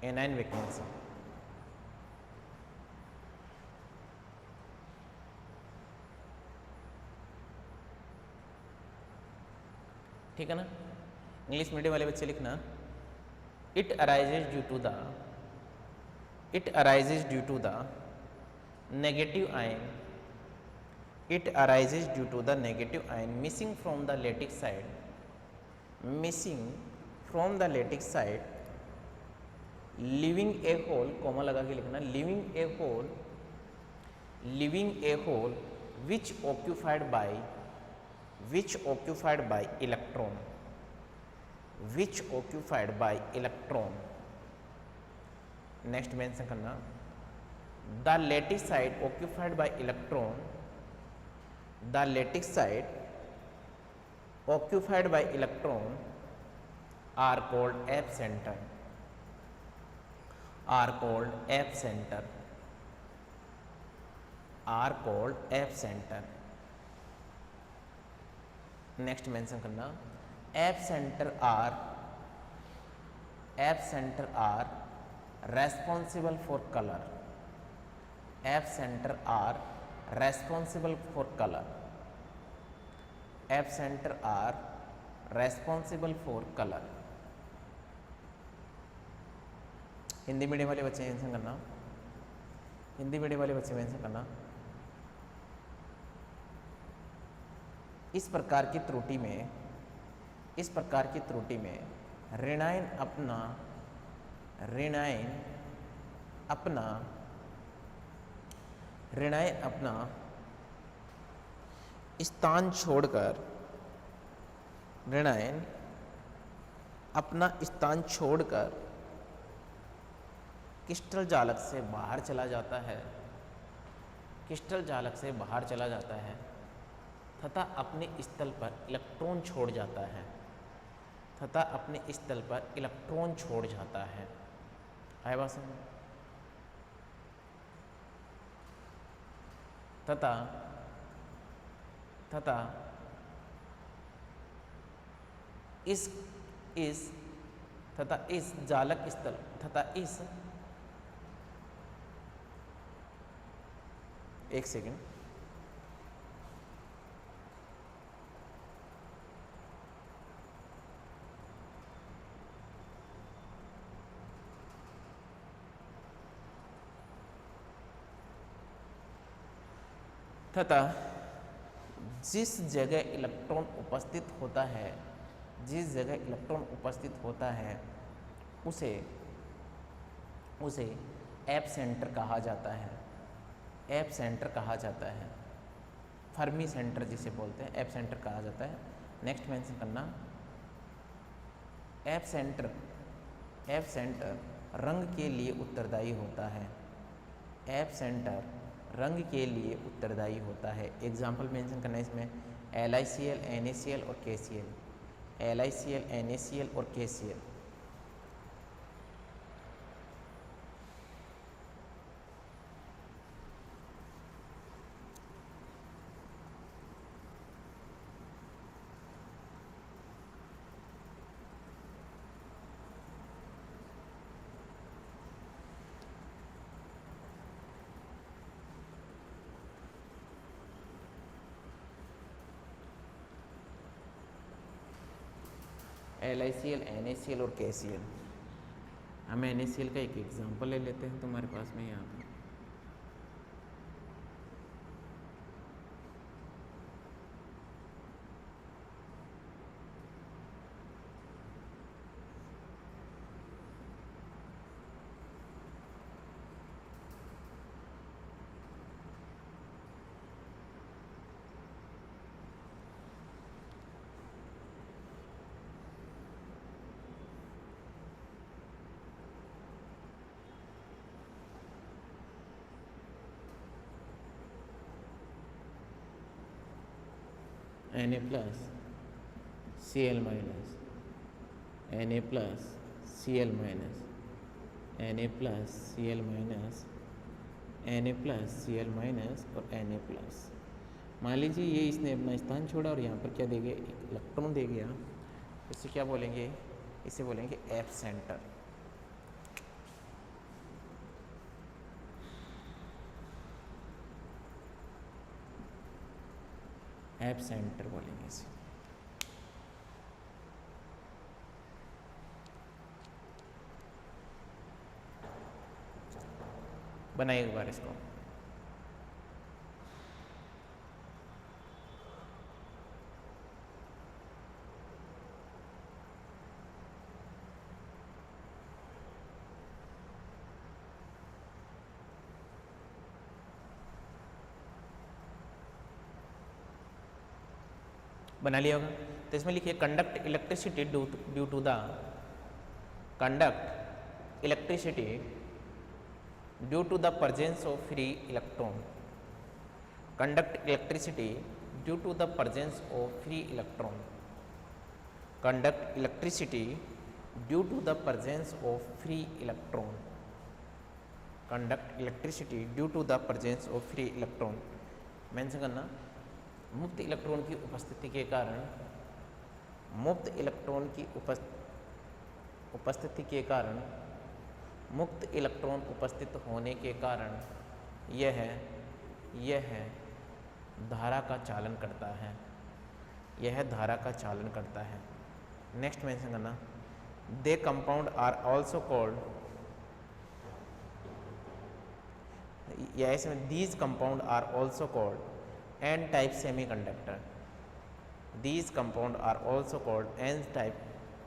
[SPEAKER 1] एनाइन वैकेंसी, ठीक है ना। इंग्लिश मीडियम वाले बच्चे लिखना, it arises due to the negative ion, it arises due to the negative ion missing from the lattice side, leaving a hole, comma लगा के लिखना, leaving a hole which occupied by electron, next mention करना, the lattice side occupied by electron are called F center, next mention करना, F center are responsible for color, F center are responsible for color, Hindi medium वाले बच्चे mention करना, इस प्रकार की त्रुटि में ऋणायन अपना स्थान छोड़कर क्रिस्टल जालक से बाहर चला जाता है तथा अपने स्थल पर इलेक्ट्रॉन छोड़ जाता है, आया बात समझ। तथा इस जालक स्थल एक सेकंड, तथा जिस जगह इलेक्ट्रॉन उपस्थित होता है उसे एप सेंटर कहा जाता है, फर्मी सेंटर जिसे बोलते हैं, एप सेंटर कहा जाता है। नेक्स्ट मेंशन करना, एप सेंटर रंग के लिए उत्तरदायी होता है, एग्जाम्पल मेंशन करना इसमें LiCl, NaCl और KCl, LiCl, NaCl और KCl। हम NaCl का एक एग्जाम्पल ले लेते हैं तुम्हारे पास में यहाँ पर। Na plus Cl minus, Na plus Cl minus, Na plus Cl minus, Na plus Cl minus और Na plus, मान लीजिए ये इसने अपना स्थान छोड़ा और यहाँ पर क्या दे गया, एक इलेक्ट्रॉन दे गया, इसे क्या बोलेंगे, इसे बोलेंगे एप सेंटर। एप सेंटर बोलेंगे इसे। बनाइए एक बार इसको। बना लिया होगा। तो इसमें लिखिए conduct electricity due to the conduct electricity due to the presence of free electron, conduct electricity due to the presence of free electron, conduct electricity due to the presence of free electron, conduct electricity due to the presence of free electron। Mention करना मुक्त electron की उपस्थिति के कारण, मुक्त electron की उपस्थिति के कारण, मुक्त इलेक्ट्रॉन उपस्थित होने के कारण यह धारा का चालन करता है, यह धारा का चालन करता है। नेक्स्ट मेंशन करना they compound are also called, या इसमें these compound are also called N type semiconductor, these compound are also called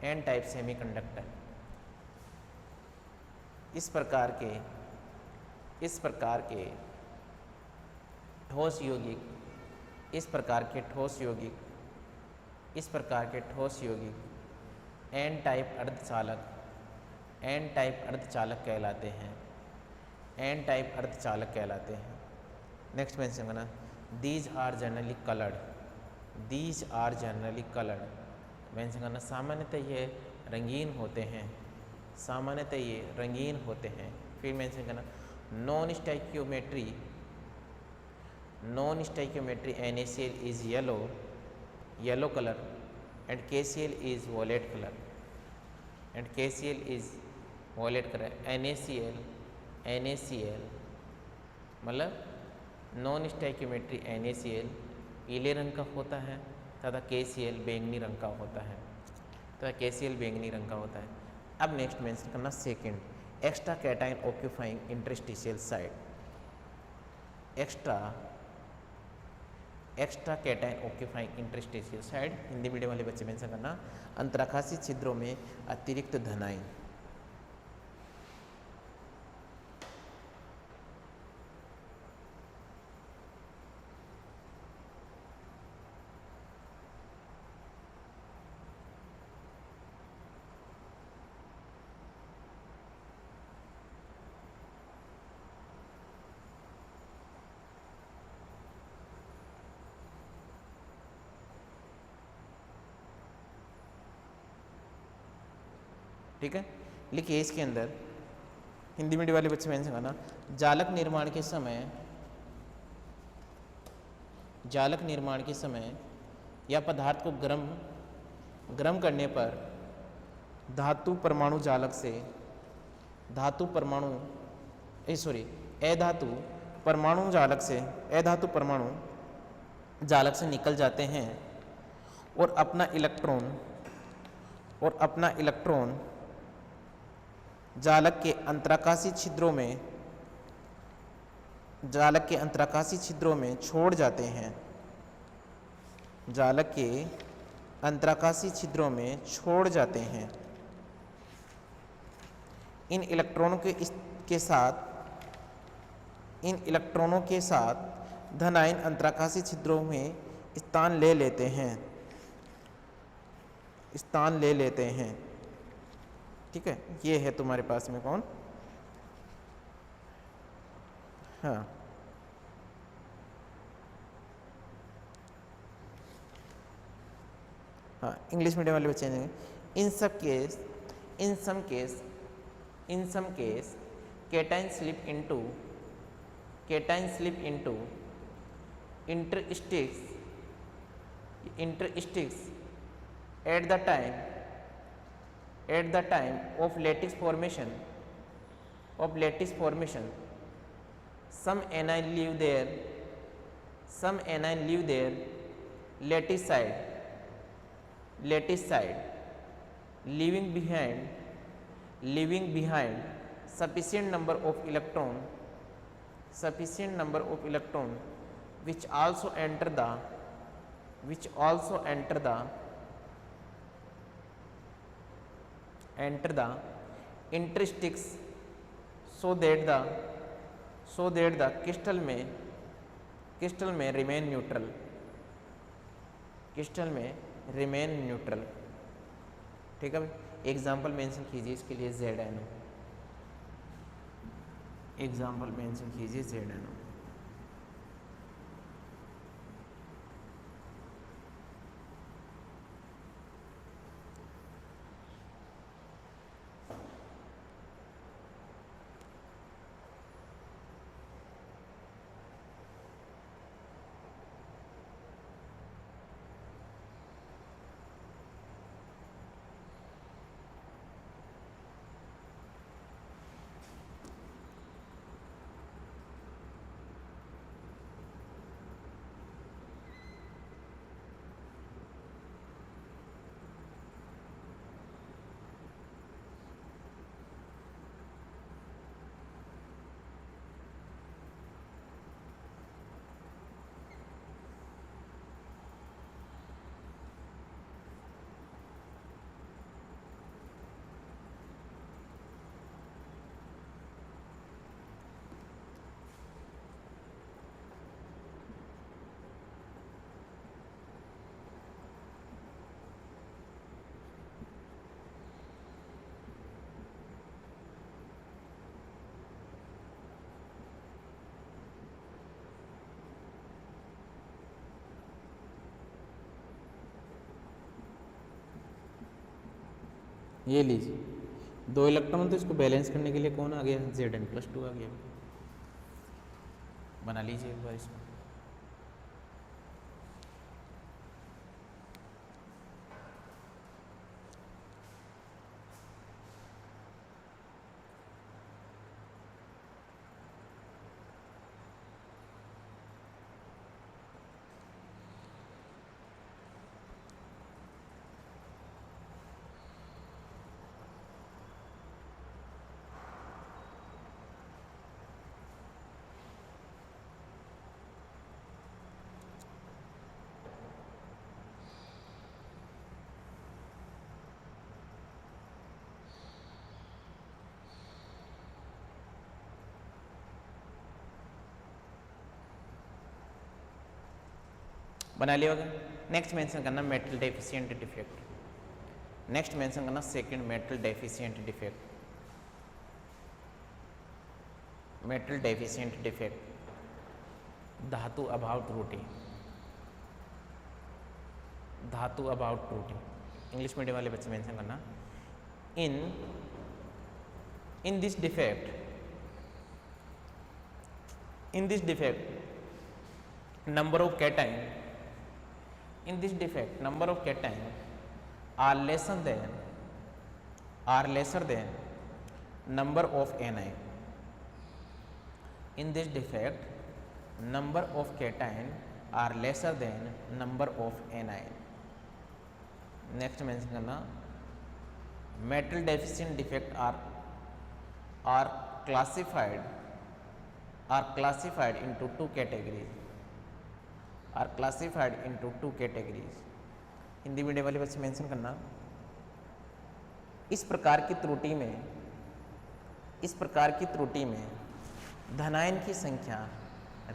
[SPEAKER 1] N type semiconductor. इस प्रकार के ठोस यौगिक, इस प्रकार के ठोस यौगिक एन टाइप अर्धचालक कहलाते हैं, एन टाइप अर्धचालक कहलाते हैं। नेक्स्ट मेंशन करना these are generally coloured, mention करना सामान्यतः ये रंगीन होते हैं, सामान्यतः ये रंगीन होते हैं। फिर मेंशन करना non stoichiometry NaCl is yellow colour and KCl is violet colour, NaCl मतलब नॉन स्टाइकियोमेट्री NaCl पीले रंग का होता है तथा KCl बैंगनी रंग का होता है, अब नेक्स्ट मेंशन करना second extra cation occupying interstitial side, extra cation occupying interstitial side. Hindi medium वाले बच्चे मेंशन करना अंतराकाशीय छिद्रों में अतिरिक्त धनायन, ठीक है। लिखिए इसके अंदर हिंदी मीडियम वाले बच्चे मेंशन करना जालक निर्माण के समय या पदार्थ को गर्म करने पर अधातु परमाणु जालक से निकल जाते हैं और अपना इलेक्ट्रॉन जालक के अंतराकाशीय छिद्रों में छोड़ जाते हैं, जालक के अंतराकाशीय छिद्रों में छोड़ जाते हैं। इन इलेक्ट्रॉनों के साथ धनायन अंतराकाशीय छिद्रों में स्थान ले लेते हैं, ठीक है। ये है तुम्हारे पास में कौन, हाँ इंग्लिश मीडियम वाले बच्चे ने in some case cation slip into interstitials at the time of lattice formation some anion leave their lattice side leaving behind sufficient number of electron which also enter the interstices so that the crystal में remain neutral। ठीक है भाई, example mention कीजिए इसके लिए ZnO, example mention कीजिए ZnO। ये लीजिए 2 इलेक्ट्रॉन, तो इसको बैलेंस करने के लिए कौन आ गया, Zn+2 आ गया। बना लीजिए एक बार इसको। बना लिया होगा। नेक्स्ट मेंशन करना metal deficient defect, next mention करना second metal deficient defect. Metal deficient defect धातु अभाव त्रुटि, धातु अभाव त्रुटि। इंग्लिश मीडियम वाले बच्चे मेंशन करना इन this defect number of cation in this defect number of cation are lesser than number of anion। in this defect number of cation are lesser than number of anion। Next mention करना metal deficient defect are classified into two categories। Hindi medium वाले बच्चे mention करना इस प्रकार की त्रुटि में धनायन की संख्या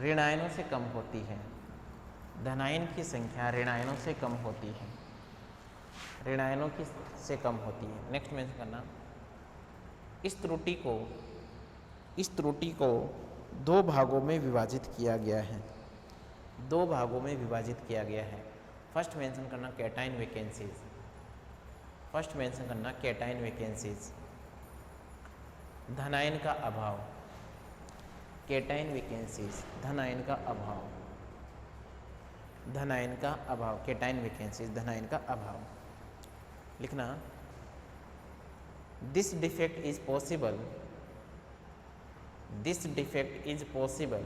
[SPEAKER 1] ऋणायनों से कम होती है, धनायन की संख्या ऋणायनों से कम होती है, नेक्स्ट मेंशन करना इस त्रुटि को दो भागों में विभाजित किया गया है। फर्स्ट मेंशन करना कैटाइन वैकेंसीज, धनायन का अभाव, कैटाइन वैकेंसीज धनायन का अभाव। धनायन का अभाव, केटाइन वैकेंसीज, धनायन का अभाव लिखना। This defect is possible, this defect is possible,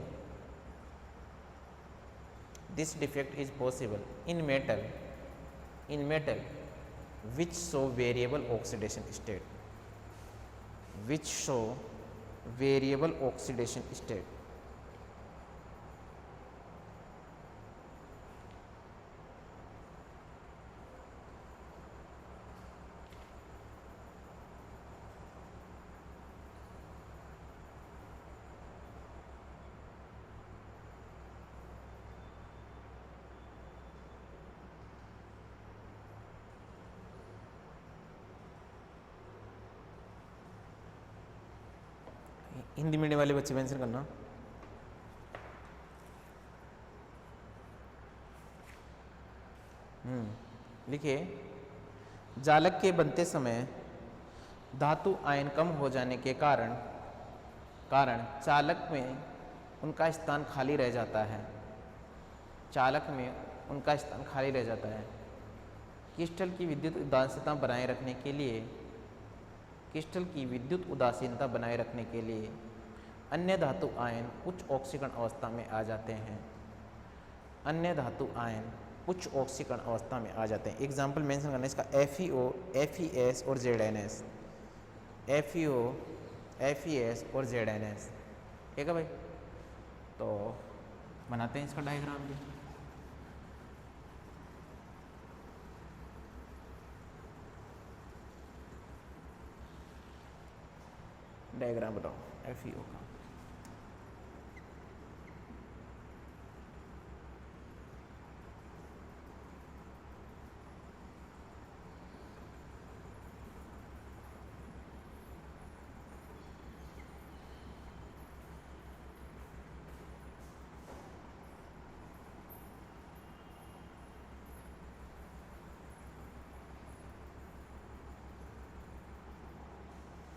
[SPEAKER 1] this defect is possible in metal, in metal which show variable oxidation state, which show variable oxidation state. Hindi medium वाले बच्चे answer करना। लिखिए, जालक के बनते समय धातु आयन कम हो जाने के कारण चालक में उनका स्थान खाली रह जाता है, चालक में उनका स्थान खाली रह जाता है। क्रिस्टल की विद्युत उदासीनता बनाए रखने के लिए, क्रिस्टल की विद्युत उदासीनता बनाए रखने के लिए अन्य धातु आयन उच्च ऑक्सीकरण अवस्था में आ जाते हैं, अन्य धातु आयन उच्च ऑक्सीकरण अवस्था में आ जाते हैं। एग्जाम्पल मेंशन करना इसका FeO, FeS और ZnS, FeO, FeS और ZnS, ठीक है भाई। तो बनाते हैं इसका डायग्राम भी। डायग्राम बताओ FeO का।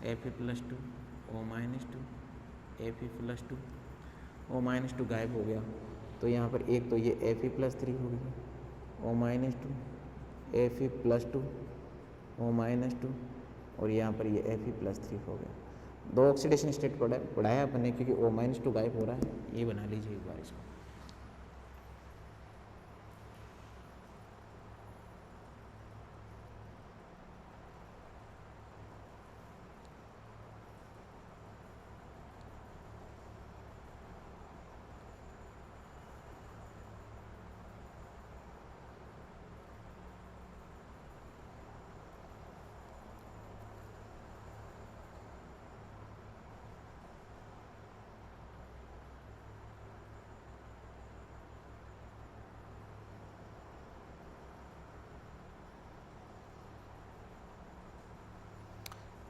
[SPEAKER 1] Fe+2 O-2, Fe+2 O-2 गायब हो गया, तो यहाँ पर एक तो ये Fe+3 हो गया, O-2 Fe+2 O-2 और यहाँ पर ये Fe+3 हो गया। दो ऑक्सीडेशन स्टेट पढ़ाया अपन ने, क्योंकि O-2 गायब हो रहा है। ये बना लीजिए एक बार इसको।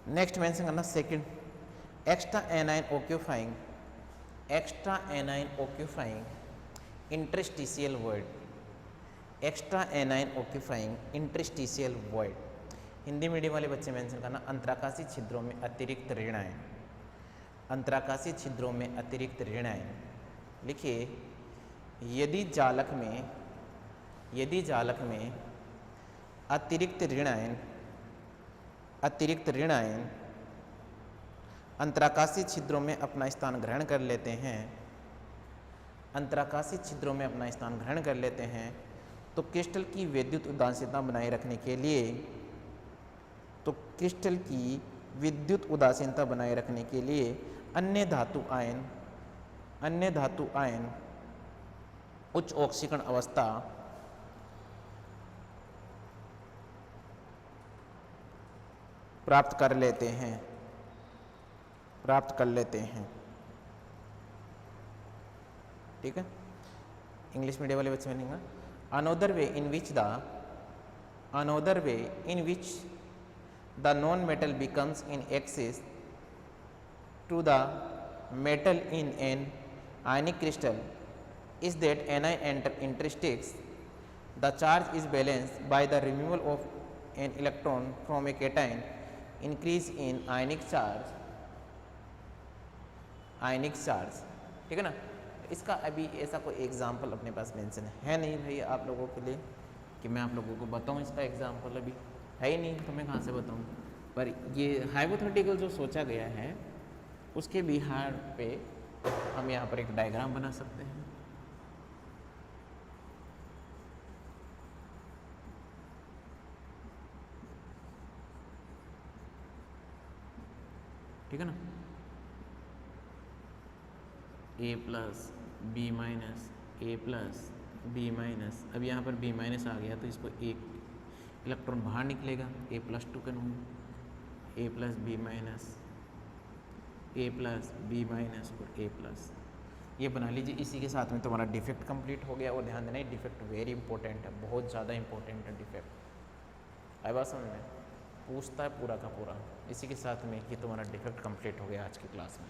[SPEAKER 1] नेक्स्ट मेंशन करना second, extra A9 occupying interstitial void, extra A9 occupying interstitial void. Hindi medium वाले बच्चे मेंशन करना, अंतराकाशी छिद्रों में अतिरिक्त ऋण आयन, अंतराकाशी छिद्रों में अतिरिक्त ऋण आयन। लिखिए, यदि जालक में अतिरिक्त ऋण आयन अंतराकाशी छिद्रों में अपना स्थान ग्रहण कर लेते हैं, अंतराकाशी छिद्रों में अपना स्थान ग्रहण कर लेते हैं, तो क्रिस्टल की विद्युत उदासीनता बनाए रखने के लिए, तो क्रिस्टल की विद्युत उदासीनता बनाए रखने के लिए अन्य धातु आयन उच्च ऑक्सीकरण अवस्था प्राप्त कर लेते हैं। ठीक है, इंग्लिश मीडियम वाले बच्चे बनेंगे। Another way in which the non metal becomes in excess to the metal in an ionic crystal is that anion intersects the charge is balanced by the removal of an electron from a cation, increase in ionic charge। ठीक है ना, इसका अभी ऐसा कोई example अपने पास mention है नहीं भाई आप लोगों के लिए कि मैं आप लोगों को बताऊं इसका एग्जाम्पल, अभी है ही नहीं तो मैं कहाँ से बताऊं। पर ये हाइपोथेटिकल जो सोचा गया है उसके बिहार पे हम यहाँ पर एक डायग्राम बना सकते हैं। ठीक है ना, a plus B minus A plus B minus, अब यहाँ पर b माइनस आ गया तो इसको एक इलेक्ट्रॉन बाहर निकलेगा, a प्लस 2 का नून a plus B minus A plus B minus और a प्लस, ये बना लीजिए। इसी के साथ में तुम्हारा डिफेक्ट कंप्लीट हो गया। और ध्यान देना डिफेक्ट वेरी इंपॉर्टेंट है, बहुत ज़्यादा इंपॉर्टेंट है डिफेक्ट। आई बात समझ में, पूछता है पूरा का पूरा। इसी के साथ में कि तुम्हारा डिफेक्ट कंप्लीट हो गया आज की क्लास में।